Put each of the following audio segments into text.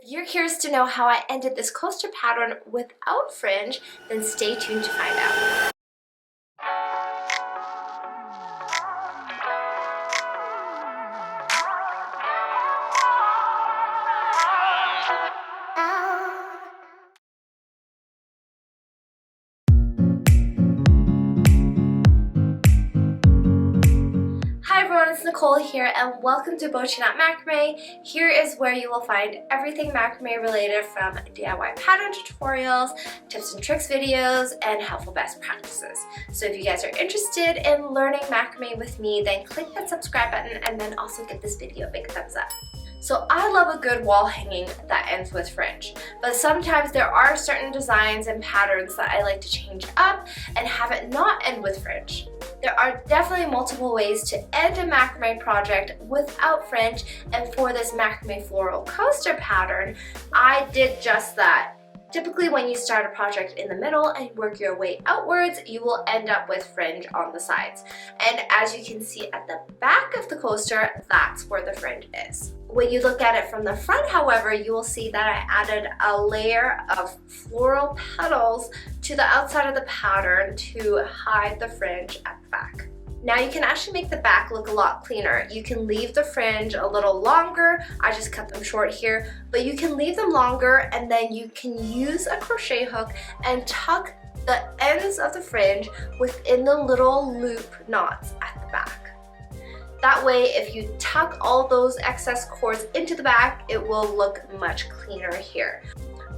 If you're curious to know how I ended this coaster pattern without fringe, then stay tuned to find out. Hi everyone, it's Nicole here and welcome to Bochiknot Macrame. Here is where you will find everything macrame related, from DIY pattern tutorials, tips and tricks videos, and helpful best practices. So if you guys are interested in learning macrame with me, then click that subscribe button and then also give this video a big thumbs up. So I love a good wall hanging that ends with fringe, but sometimes there are certain designs and patterns that I like to change up and have it not end with fringe. There are definitely multiple ways to end a macrame project without fringe, and for this macrame floral coaster pattern, I did just that. Typically when you start a project in the middle and work your way outwards, you will end up with fringe on the sides. And as you can see at the back of the coaster, that's where the fringe is. When you look at it from the front, however, you will see that I added a layer of floral petals to the outside of the pattern to hide the fringe at the back. Now you can actually make the back look a lot cleaner. You can leave the fringe a little longer. I just cut them short here, but you can leave them longer and then you can use a crochet hook and tuck the ends of the fringe within the little loop knots at the back. That way, if you tuck all those excess cords into the back, it will look much cleaner here.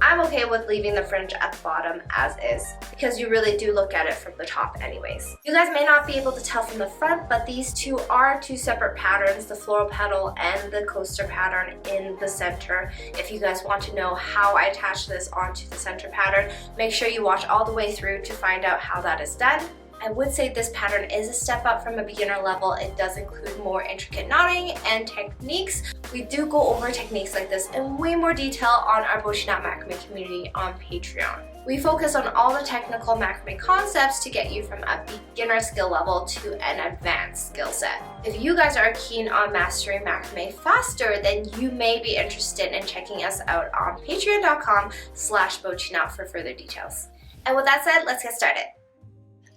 I'm okay with leaving the fringe at the bottom as is, because you really do look at it from the top anyways. You guys may not be able to tell from the front, but these two are two separate patterns, the floral petal and the coaster pattern in the center. If you guys want to know how I attach this onto the center pattern, make sure you watch all the way through to find out how that is done. I would say this pattern is a step up from a beginner level. It does include more intricate knotting and techniques. We do go over techniques like this in way more detail on our Bochiknot Macrame community on Patreon. We focus on all the technical macrame concepts to get you from a beginner skill level to an advanced skill set. If you guys are keen on mastering macrame faster, then you may be interested in checking us out on patreon.com/Bochiknot for further details. And with that said, let's get started.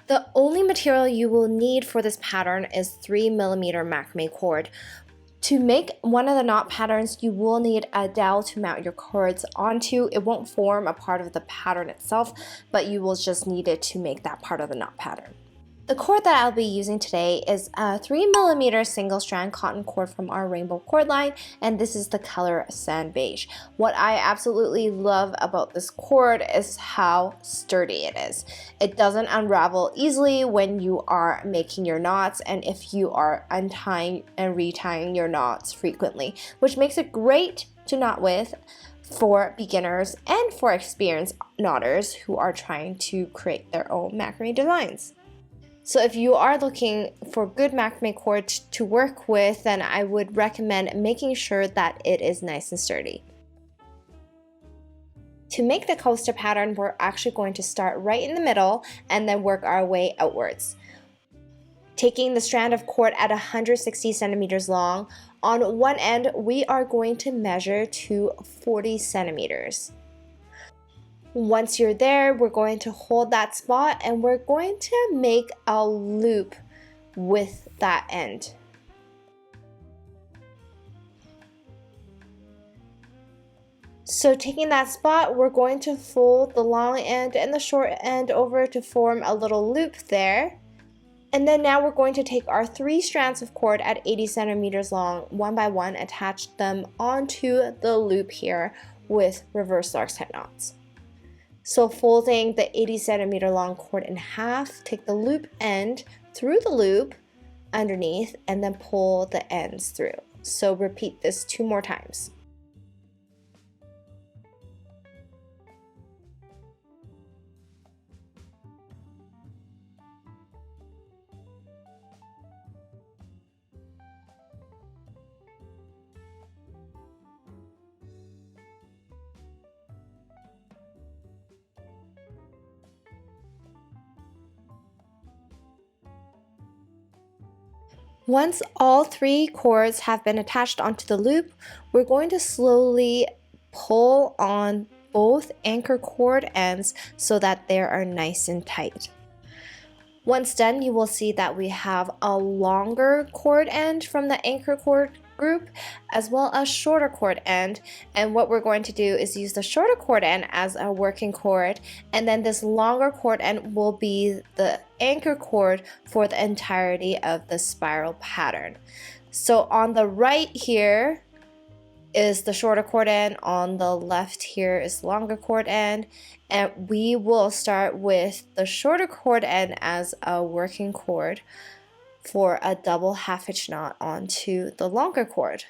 The only material you will need for this pattern is 3mm macrame cord. To make one of the knot patterns, you will need a dowel to mount your cords onto. It won't form a part of the pattern itself, but you will just need it to make that part of the knot pattern. The cord that I'll be using today is a 3mm single-strand cotton cord from our rainbow cord line, and this is the color Sand Beige. What I absolutely love about this cord is how sturdy it is. It doesn't unravel easily when you are making your knots, and if you are untying and retying your knots frequently, which makes it great to knot with for beginners and for experienced knotters who are trying to create their own macrame designs. So if you are looking for good macrame cord to work with, then I would recommend making sure that it is nice and sturdy. To make the coaster pattern, we're actually going to start right in the middle and then work our way outwards. Taking the strand of cord at 160 centimeters long, on one end we are going to measure to 40 centimeters. Once you're there, we're going to hold that spot and we're going to make a loop with that end. So taking that spot, we're going to fold the long end and the short end over to form a little loop there. And then now we're going to take our 3 strands of cord at 80 centimeters long, one by one, attach them onto the loop here with reverse Lark's head knots. So folding the 80 centimeter long cord in half, take the loop end through the loop underneath and then pull the ends through. So repeat this 2 more times. Once all 3 cords have been attached onto the loop, we're going to slowly pull on both anchor cord ends so that they are nice and tight. Once done, you will see that we have a longer cord end from the anchor cord group as well as shorter cord end, and what we're going to do is use the shorter cord end as a working cord, and then this longer cord end will be the anchor cord for the entirety of the spiral pattern. So on the right here is the shorter cord end, on the left here is the longer cord end, and we will start with the shorter cord end as a working cord for a double half hitch knot onto the longer cord.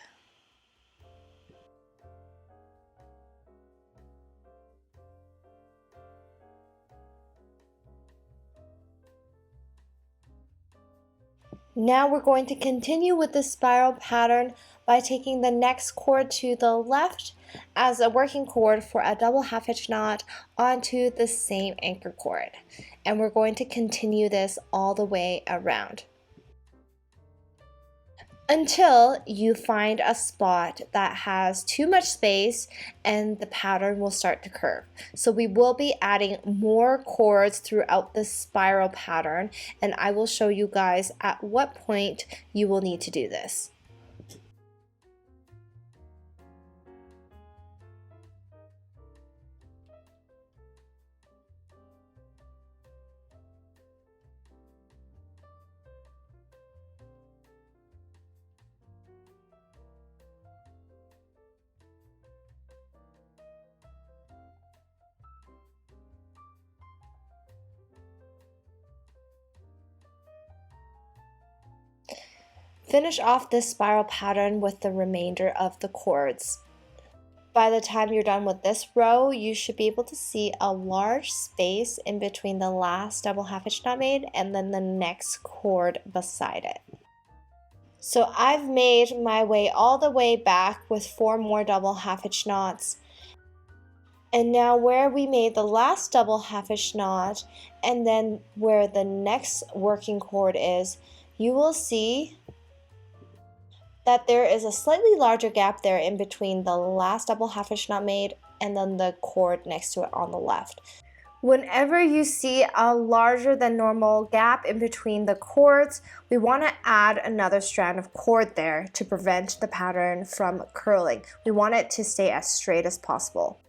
Now we're going to continue with the spiral pattern by taking the next cord to the left as a working cord for a double half hitch knot onto the same anchor cord. And we're going to continue this all the way around until you find a spot that has too much space and the pattern will start to curve. So we will be adding more cords throughout the spiral pattern, and I will show you guys at what point you will need to do this. Finish off this spiral pattern with the remainder of the cords. By the time you're done with this row, you should be able to see a large space in between the last double half hitch knot made and then the next cord beside it. So I've made my way all the way back with 4 more double half hitch knots. And now where we made the last double half hitch knot and then where the next working cord is, you will see that there is a slightly larger gap there in between the last double half hitch knot made and then the cord next to it on the left. Whenever you see a larger than normal gap in between the cords, we want to add another strand of cord there to prevent the pattern from curling. We want it to stay as straight as possible.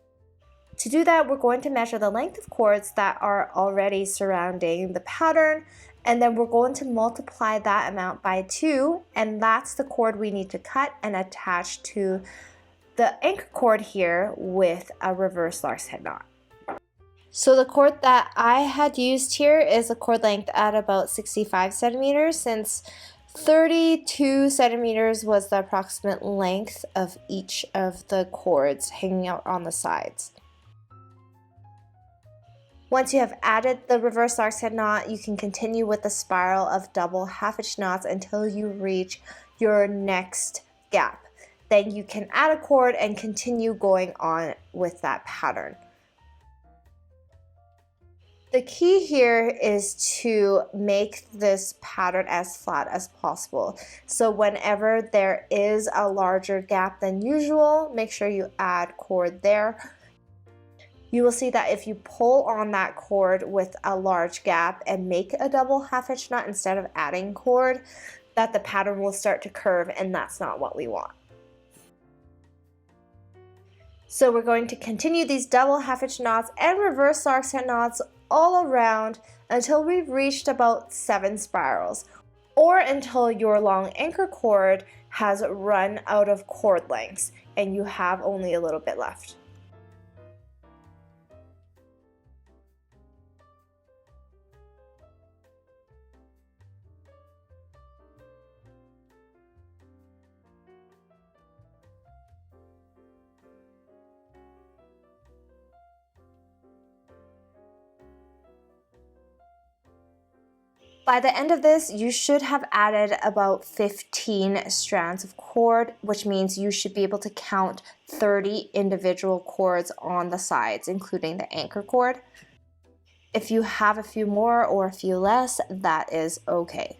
To do that, we're going to measure the length of cords that are already surrounding the pattern, and then we're going to multiply that amount by 2, and that's the cord we need to cut and attach to the anchor cord here with a reverse Lark's head knot. So the cord that I had used here is a cord length at about 65 centimeters, since 32 centimeters was the approximate length of each of the cords hanging out on the sides. Once you have added the reverse Lark's head knot, you can continue with the spiral of double half hitch knots until you reach your next gap. Then you can add a cord and continue going on with that pattern. The key here is to make this pattern as flat as possible. So whenever there is a larger gap than usual, make sure you add cord there. You will see that if you pull on that cord with a large gap and make a double half hitch knot instead of adding cord, that the pattern will start to curve, and that's not what we want. So we're going to continue these double half hitch knots and reverse Lark's head knots all around until we've reached about 7 spirals, or until your long anchor cord has run out of cord lengths and you have only a little bit left. By the end of this, you should have added about 15 strands of cord, which means you should be able to count 30 individual cords on the sides, including the anchor cord. If you have a few more or a few less, that is okay.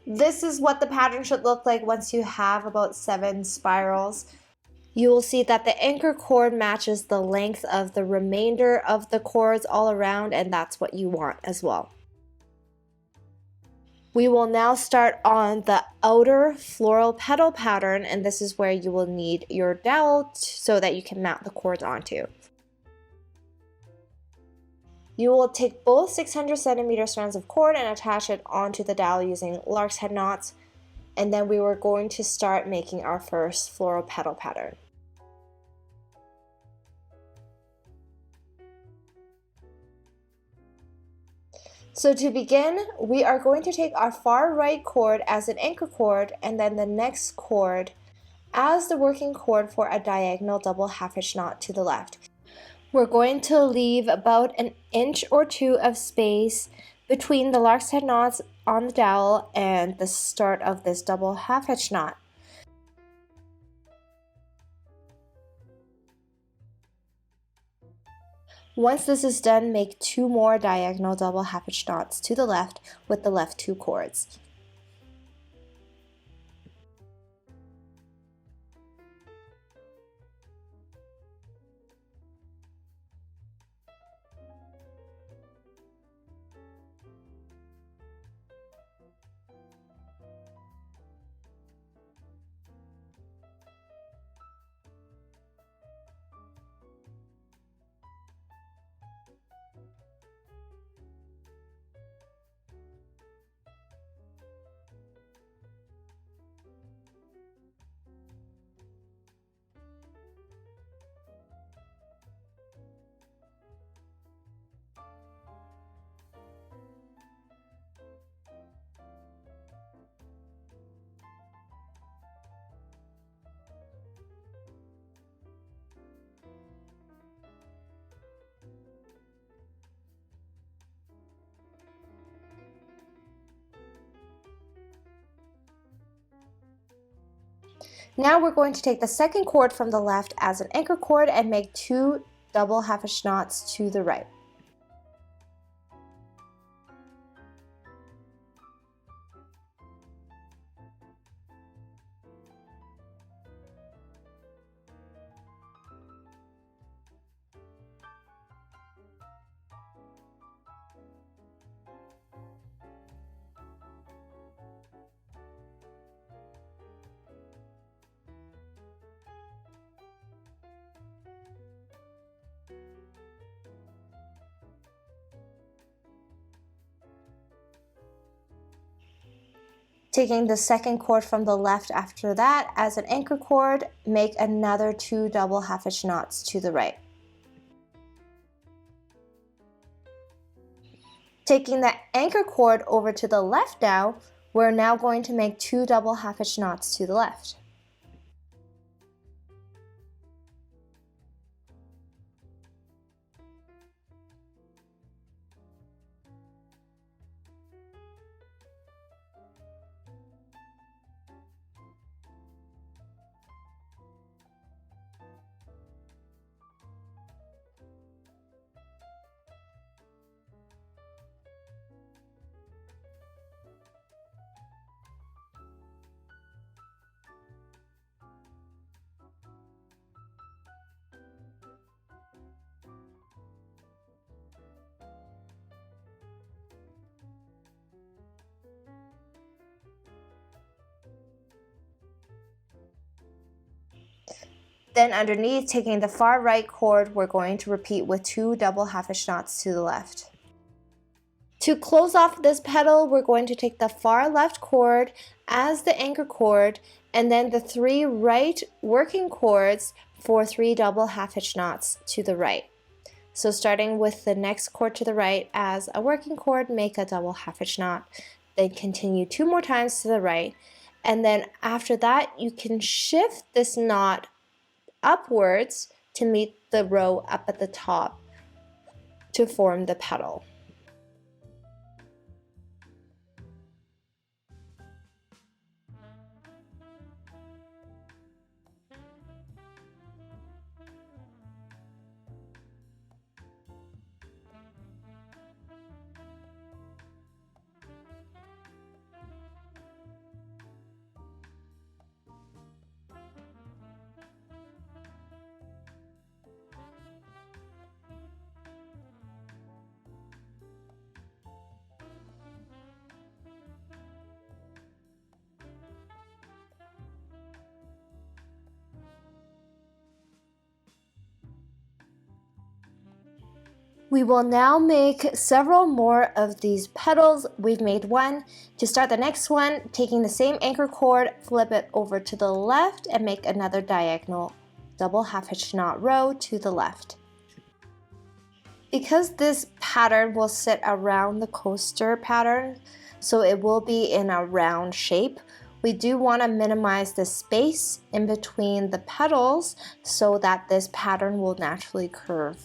This is what the pattern should look like once you have about 7 spirals. You will see that the anchor cord matches the length of the remainder of the cords all around, and that's what you want as well. We will now start on the outer floral petal pattern, and this is where you will need your dowel so that you can mount the cords onto. You will take both 600 centimeter strands of cord and attach it onto the dowel using Lark's head knots, and then we were going to start making our first floral petal pattern. So to begin, we are going to take our far right cord as an anchor cord and then the next cord as the working cord for a diagonal double half hitch knot to the left. We're going to leave about an inch or two of space between the Lark's head knots on the dowel and the start of this double half hitch knot. Once this is done, make 2 more diagonal double half hitch knots to the left with the left 2 cords. Now we're going to take the second cord from the left as an anchor cord and make 2 double half hitch knots to the right. Taking the second cord from the left after that as an anchor cord, make another 2 double half hitch knots to the right. Taking the anchor cord over to the left now, we're now going to make 2 double half hitch knots to the left. Then underneath, taking the far right cord, we're going to repeat with 2 double half hitch knots to the left. To close off this petal, we're going to take the far left cord as the anchor cord and then the 3 right working cords for 3 double half hitch knots to the right. So starting with the next cord to the right as a working cord, make a double half hitch knot, then continue 2 more times to the right, and then after that you can shift this knot upwards to meet the row up at the top to form the petal. We will now make several more of these petals. We've made one. To start the next one, taking the same anchor cord, flip it over to the left and make another diagonal double half hitch knot row to the left. Because this pattern will sit around the coaster pattern, so it will be in a round shape, we do want to minimize the space in between the petals so that this pattern will naturally curve.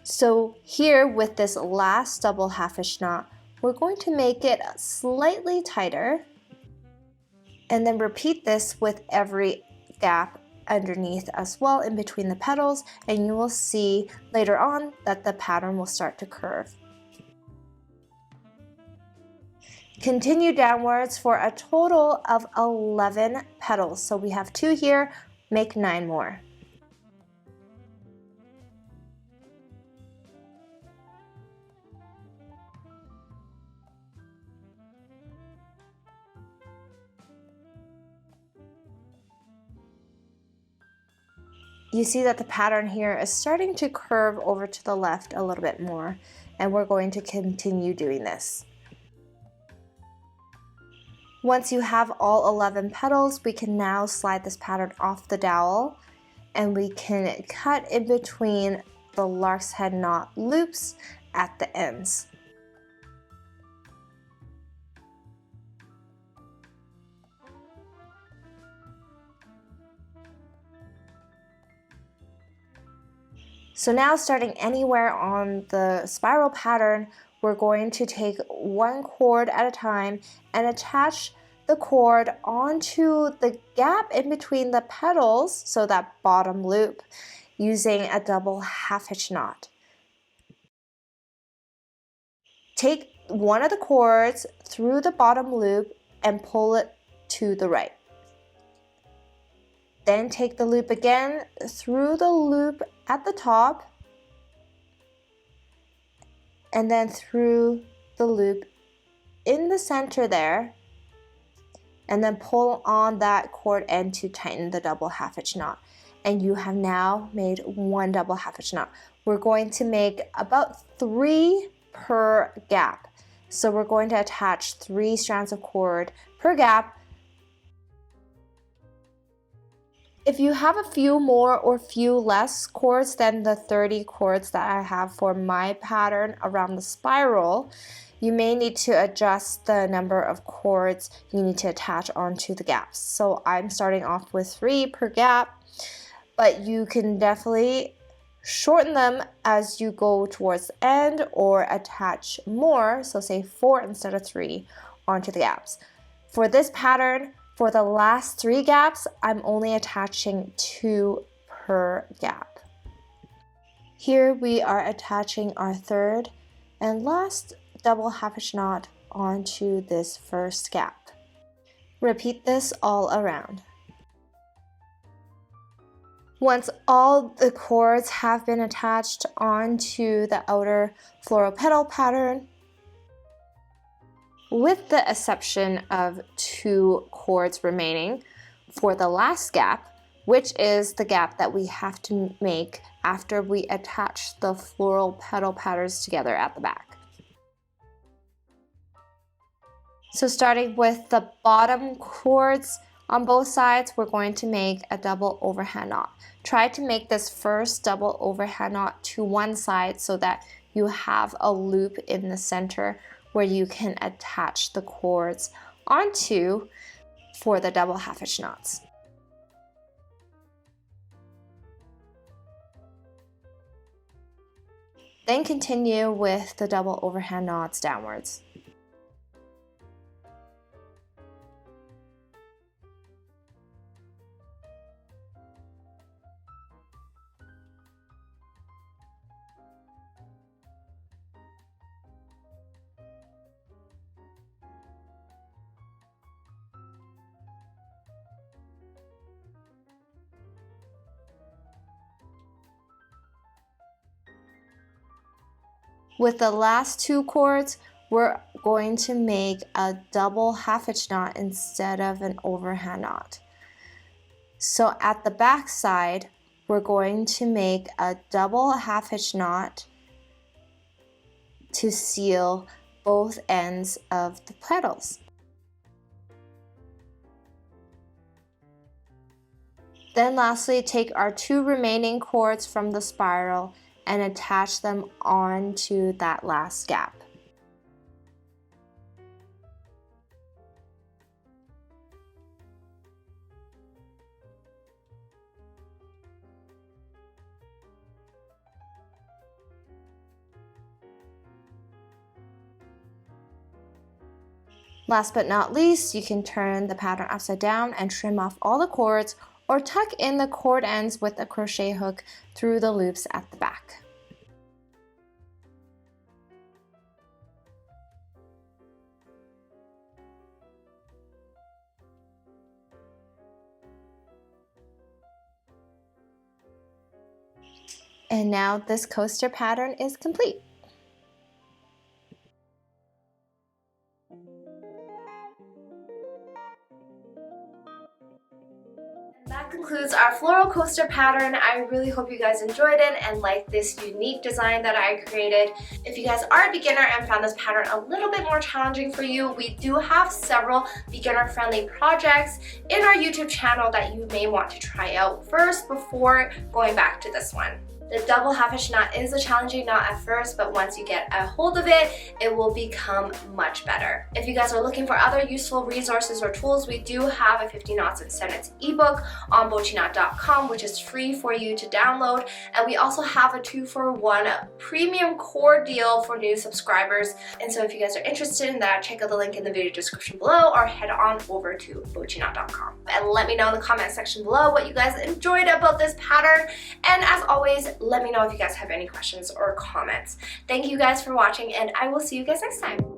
So here with this last double half hitch knot, we're going to make it slightly tighter and then repeat this with every gap underneath as well in between the petals, and you will see later on that the pattern will start to curve. Continue downwards for a total of 11 petals. So we have 2 here, make 9 more. You see that the pattern here is starting to curve over to the left a little bit more, and we're going to continue doing this. Once you have all 11 petals, we can now slide this pattern off the dowel, and we can cut in between the lark's head knot loops at the ends. So now, starting anywhere on the spiral pattern, we're going to take one cord at a time and attach the cord onto the gap in between the petals, so that bottom loop, using a double half hitch knot. Take one of the cords through the bottom loop and pull it to the right. Then take the loop again through the loop at the top, and then through the loop in the center there, and then pull on that cord end to tighten the double half hitch knot. And you have now made one double half hitch knot. We're going to make about 3 per gap. So we're going to attach 3 strands of cord per gap. If you have a few more or few less cords than the 30 cords that I have for my pattern around the spiral, you may need to adjust the number of cords you need to attach onto the gaps. So I'm starting off with 3 per gap, but you can definitely shorten them as you go towards the end or attach more, so say 4 instead of 3 onto the gaps. For this pattern, for the last 3 gaps, I'm only attaching 2 per gap. Here we are attaching our third and last double half hitch knot onto this first gap. Repeat this all around. Once all the cords have been attached onto the outer floral petal pattern, with the exception of 2 cords remaining for the last gap, which is the gap that we have to make after we attach the floral petal patterns together at the back. So starting with the bottom cords on both sides, we're going to make a double overhand knot. Try to make this first double overhand knot to one side so that you have a loop in the center where you can attach the cords onto for the double half hitch knots. Then continue with the double overhand knots downwards. With the last 2 cords, we're going to make a double half hitch knot instead of an overhand knot. So at the back side, we're going to make a double half hitch knot to seal both ends of the petals. Then lastly, take our 2 remaining cords from the spiral and attach them onto that last gap. Last but not least, you can turn the pattern upside down and trim off all the cords, or tuck in the cord ends with a crochet hook through the loops at the back. And now this coaster pattern is complete. That concludes our floral coaster pattern. I really hope you guys enjoyed it and liked this unique design that I created. If you guys are a beginner and found this pattern a little bit more challenging for you, we do have several beginner-friendly projects in our YouTube channel that you may want to try out first before going back to this one. The double half hitch knot is a challenging knot at first, but once you get a hold of it, it will become much better. If you guys are looking for other useful resources or tools, we do have a 50 Knots in Sentence ebook on Bochiknot.com, which is free for you to download. And we also have a 2-for-1 premium core deal for new subscribers. And so if you guys are interested in that, check out the link in the video description below or head on over to Bochiknot.com. And let me know in the comment section below what you guys enjoyed about this pattern. And as always, let me know if you guys have any questions or comments. Thank you guys for watching, and I will see you guys next time.